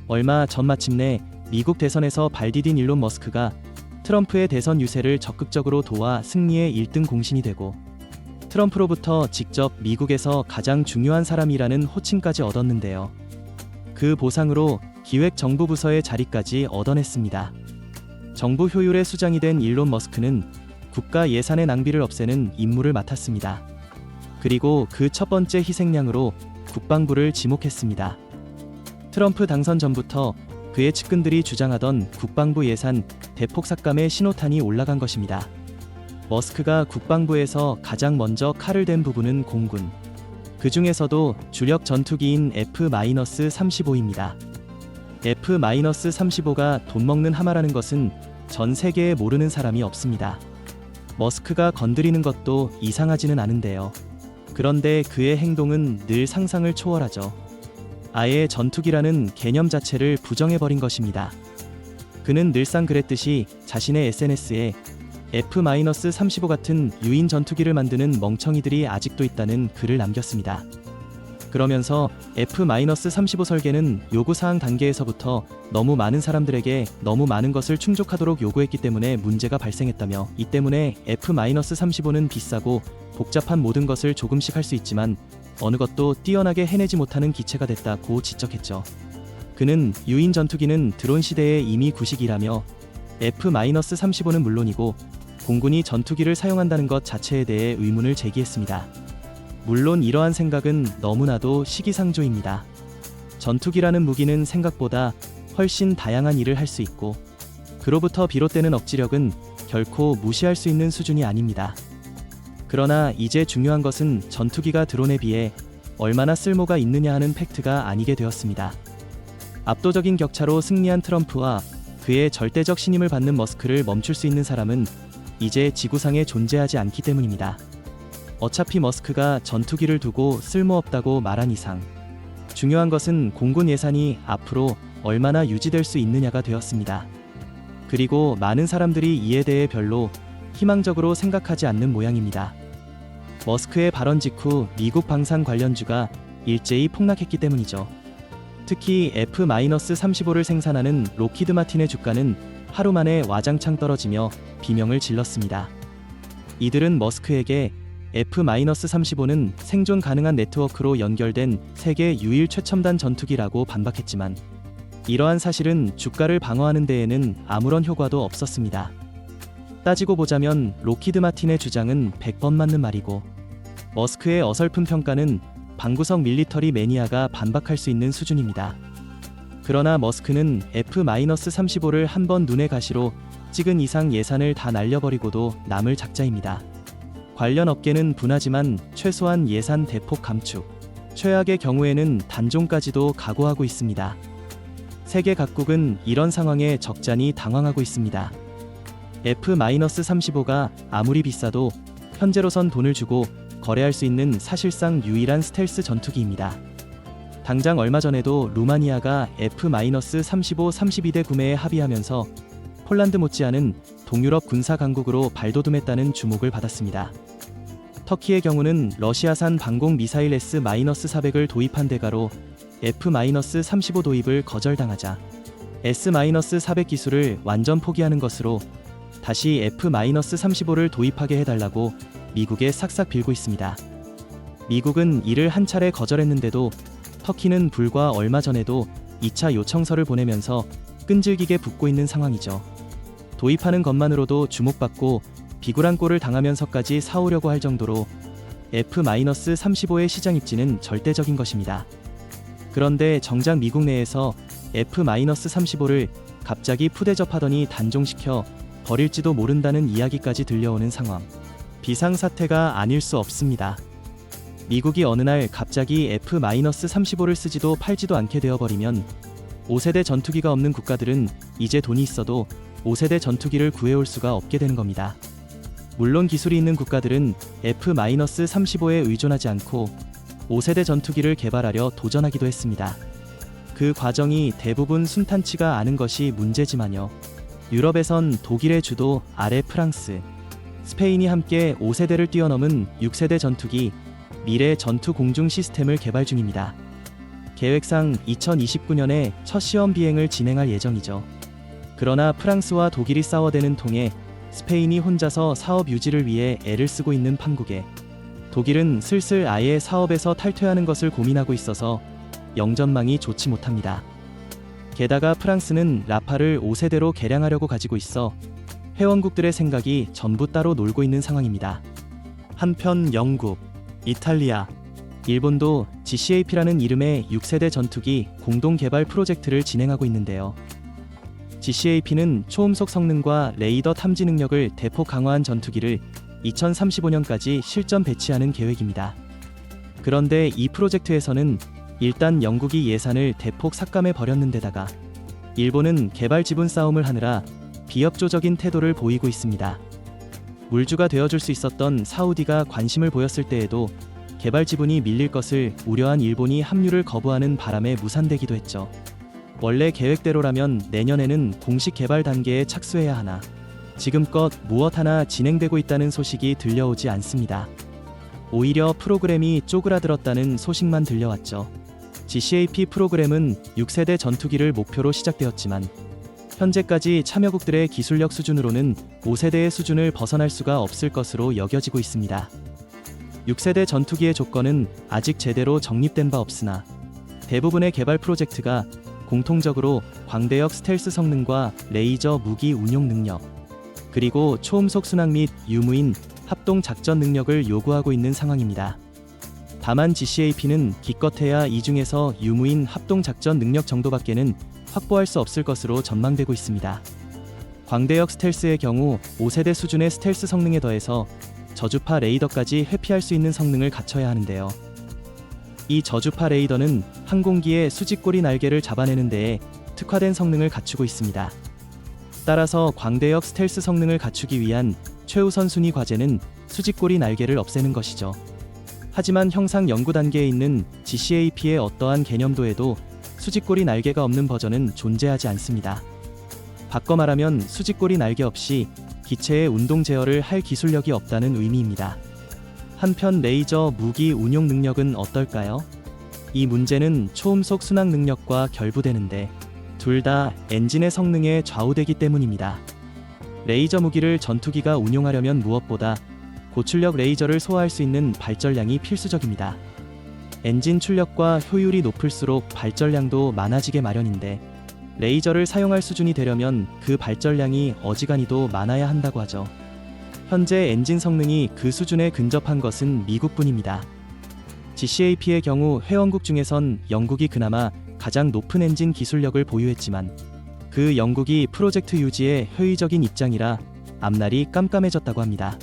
얼마 전 마침내 미국 대선에서 발디딘 일론 머스크가 트럼프의 대선 유세를 적극적으로 도와 승리의 1등 공신이 되고 트럼프로부터 직접 미국에서 가장 중요한 사람이라는 호칭까지 얻었는데요. 그 보상으로 기획정부 부서의 자리까지 얻어냈습니다. 정부 효율의 수장이 된 일론 머스크는 국가 예산의 낭비를 없애는 임무를 맡았습니다. 그리고 그 첫 번째 희생양으로 국방부를 지목했습니다. 트럼프 당선 전부터 그의 측근들이 주장하던 국방부 예산 대폭 삭감의 신호탄이 올라간 것입니다. 머스크가 국방부에서 가장 먼저 칼을 댄 부분은 공군. 그 중에서도 주력 전투기인 F-35입니다. F-35가 돈 먹는 하마라는 것은 전 세계에 모르는 사람이 없습니다. 머스크가 건드리는 것도 이상하지는 않은데요. 그런데 그의 행동은 늘 상상을 초월하죠. 아예 전투기라는 개념 자체를 부정해버린 것입니다. 그는 늘상 그랬듯이 자신의 SNS에 F-35 같은 유인 전투기를 만드는 멍청이들이 아직도 있다는 글을 남겼습니다. 그러면서 F-35 설계는 요구사항 단계에서부터 너무 많은 사람들에게 너무 많은 것을 충족하도록 요구했기 때문에 문제가 발생했다며, 이 때문에 F-35는 비싸고 복잡한 모든 것을 조금씩 할 수 있지만 어느 것도 뛰어나게 해내지 못하는 기체가 됐다고 지적했죠. 그는 유인 전투기는 드론 시대에 이미 구식이라며 F-35는 물론이고 공군이 전투기를 사용한다는 것 자체에 대해 의문을 제기했습니다. 물론 이러한 생각은 너무나도 시기상조입니다. 전투기라는 무기는 생각보다 훨씬 다양한 일을 할 수 있고 그로부터 비롯되는 억지력은 결코 무시할 수 있는 수준이 아닙니다. 그러나 이제 중요한 것은 전투기가 드론에 비해 얼마나 쓸모가 있느냐 하는 팩트가 아니게 되었습니다. 압도적인 격차로 승리한 트럼프와 그의 절대적 신임을 받는 머스크를 멈출 수 있는 사람은 이제 지구상에 존재하지 않기 때문입니다. 어차피 머스크가 전투기를 두고 쓸모없다고 말한 이상 중요한 것은 공군 예산이 앞으로 얼마나 유지될 수 있느냐가 되었습니다. 그리고 많은 사람들이 이에 대해 별로 희망적으로 생각하지 않는 모양입니다. 머스크의 발언 직후 미국 방산 관련주가 일제히 폭락했기 때문이죠. 특히 F-35를 생산하는 로키드 마틴의 주가는 하루 만에 와장창 떨어지며 비명을 질렀습니다. 이들은 머스크에게 F-35는 생존 가능한 네트워크로 연결된 세계 유일 최첨단 전투기라고 반박했지만 이러한 사실은 주가를 방어하는 데에는 아무런 효과도 없었습니다. 따지고 보자면 로키드 마틴의 주장은 100번 맞는 말이고 머스크의 어설픈 평가는 방구석 밀리터리 매니아가 반박할 수 있는 수준입니다. 그러나 머스크는 F-35를 한번 눈의 가시로 찍은 이상 예산을 다 날려버리고도 남을 작자입니다. 관련 업계는 분하지만 최소한 예산 대폭 감축, 최악의 경우에는 단종까지도 각오하고 있습니다. 세계 각국은 이런 상황에 적잖이 당황하고 있습니다. F-35가 아무리 비싸도 현재로선 돈을 주고 거래할 수 있는 사실상 유일한 스텔스 전투기입니다. 당장 얼마 전에도 루마니아가 F-35 32대 구매에 합의하면서 폴란드 못지않은 동유럽 군사 강국으로 발돋움했다는 주목을 받았습니다. 터키의 경우는 러시아산 방공 미사일 S-400을 도입한 대가로 F-35 도입을 거절당하자 S-400 기술을 완전 포기하는 것으로 다시 F-35를 도입하게 해달라고 미국에 싹싹 빌고 있습니다. 미국은 이를 한 차례 거절했는데도 터키는 불과 얼마 전에도 2차 요청서를 보내면서 끈질기게 붙고 있는 상황이죠. 도입하는 것만으로도 주목받고 비굴한 꼴을 당하면서까지 사오려고 할 정도로 F-35의 시장 입지는 절대적인 것입니다. 그런데 정작 미국 내에서 F-35를 갑자기 푸대접하더니 단종시켜 버릴지도 모른다는 이야기까지 들려오는 상황. 비상사태가 아닐 수 없습니다. 미국이 어느 날 갑자기 F-35를 쓰지도 팔지도 않게 되어버리면 5세대 전투기가 없는 국가들은 이제 돈이 있어도 5세대 전투기를 구해올 수가 없게 되는 겁니다. 물론 기술이 있는 국가들은 F-35에 의존하지 않고 5세대 전투기를 개발하려 도전하기도 했습니다. 그 과정이 대부분 순탄치가 않은 것이 문제지만요. 유럽에선 독일의 주도 아래 프랑스, 스페인이 함께 5세대를 뛰어넘은 6세대 전투기 미래 전투 공중 시스템을 개발 중입니다. 계획상 2029년에 첫 시험 비행을 진행할 예정이죠. 그러나 프랑스와 독일이 싸워대는 통에 스페인이 혼자서 사업 유지를 위해 애를 쓰고 있는 판국에 독일은 슬슬 아예 사업에서 탈퇴하는 것을 고민하고 있어서 영전망이 좋지 못합니다. 게다가 프랑스는 라파를 5세대로 개량하려고 가지고 있어 회원국들의 생각이 전부 따로 놀고 있는 상황입니다. 한편 영국, 이탈리아, 일본도 GCAP라는 이름의 6세대 전투기 공동 개발 프로젝트를 진행하고 있는데요. GCAP는 초음속 성능과 레이더 탐지 능력을 대폭 강화한 전투기를 2035년까지 실전 배치하는 계획입니다. 그런데 이 프로젝트에서는 일단 영국이 예산을 대폭 삭감해 버렸는데다가 일본은 개발 지분 싸움을 하느라 비협조적인 태도를 보이고 있습니다. 물주가 되어줄 수 있었던 사우디가 관심을 보였을 때에도 개발 지분이 밀릴 것을 우려한 일본이 합류를 거부하는 바람에 무산되기도 했죠. 원래 계획대로라면 내년에는 공식 개발 단계에 착수해야 하나 지금껏 무엇 하나 진행되고 있다는 소식이 들려오지 않습니다. 오히려 프로그램이 쪼그라들었다는 소식만 들려왔죠. GCAP 프로그램은 6세대 전투기를 목표로 시작되었지만 현재까지 참여국들의 기술력 수준으로는 5세대의 수준을 벗어날 수가 없을 것으로 여겨지고 있습니다. 6세대 전투기의 조건은 아직 제대로 정립된 바 없으나 대부분의 개발 프로젝트가 공통적으로 광대역 스텔스 성능과 레이저 무기 운용 능력, 그리고 초음속 순항 및 유무인 합동 작전 능력을 요구하고 있는 상황입니다. 다만 GCAP는 기껏해야 이 중에서 유무인 합동 작전 능력 정도밖에는 확보할 수 없을 것으로 전망되고 있습니다. 광대역 스텔스의 경우 5세대 수준의 스텔스 성능에 더해서 저주파 레이더까지 회피할 수 있는 성능을 갖춰야 하는데요. 이 저주파 레이더는 항공기의 수직꼬리 날개를 잡아내는 데에 특화된 성능을 갖추고 있습니다. 따라서 광대역 스텔스 성능을 갖추기 위한 최우선 순위 과제는 수직꼬리 날개를 없애는 것이죠. 하지만 형상 연구 단계에 있는 GCAP의 어떠한 개념도에도 수직꼬리 날개가 없는 버전은 존재하지 않습니다. 바꿔 말하면 수직꼬리 날개 없이 기체의 운동 제어를 할 기술력이 없다는 의미입니다. 한편 레이저 무기 운용 능력은 어떨까요? 이 문제는 초음속 순항 능력과 결부되는데 둘 다 엔진의 성능에 좌우되기 때문입니다. 레이저 무기를 전투기가 운용하려면 무엇보다 고출력 레이저를 소화할 수 있는 발전량이 필수적입니다. 엔진 출력과 효율이 높을수록 발전량도 많아지게 마련인데 레이저를 사용할 수준이 되려면 그 발전량이 어지간히도 많아야 한다고 하죠. 현재 엔진 성능이 그 수준에 근접한 것은 미국뿐입니다. GCAP의 경우 회원국 중에선 영국이 그나마 가장 높은 엔진 기술력을 보유했지만 그 영국이 프로젝트 유지에 회의적인 입장이라 앞날이 깜깜해졌다고 합니다.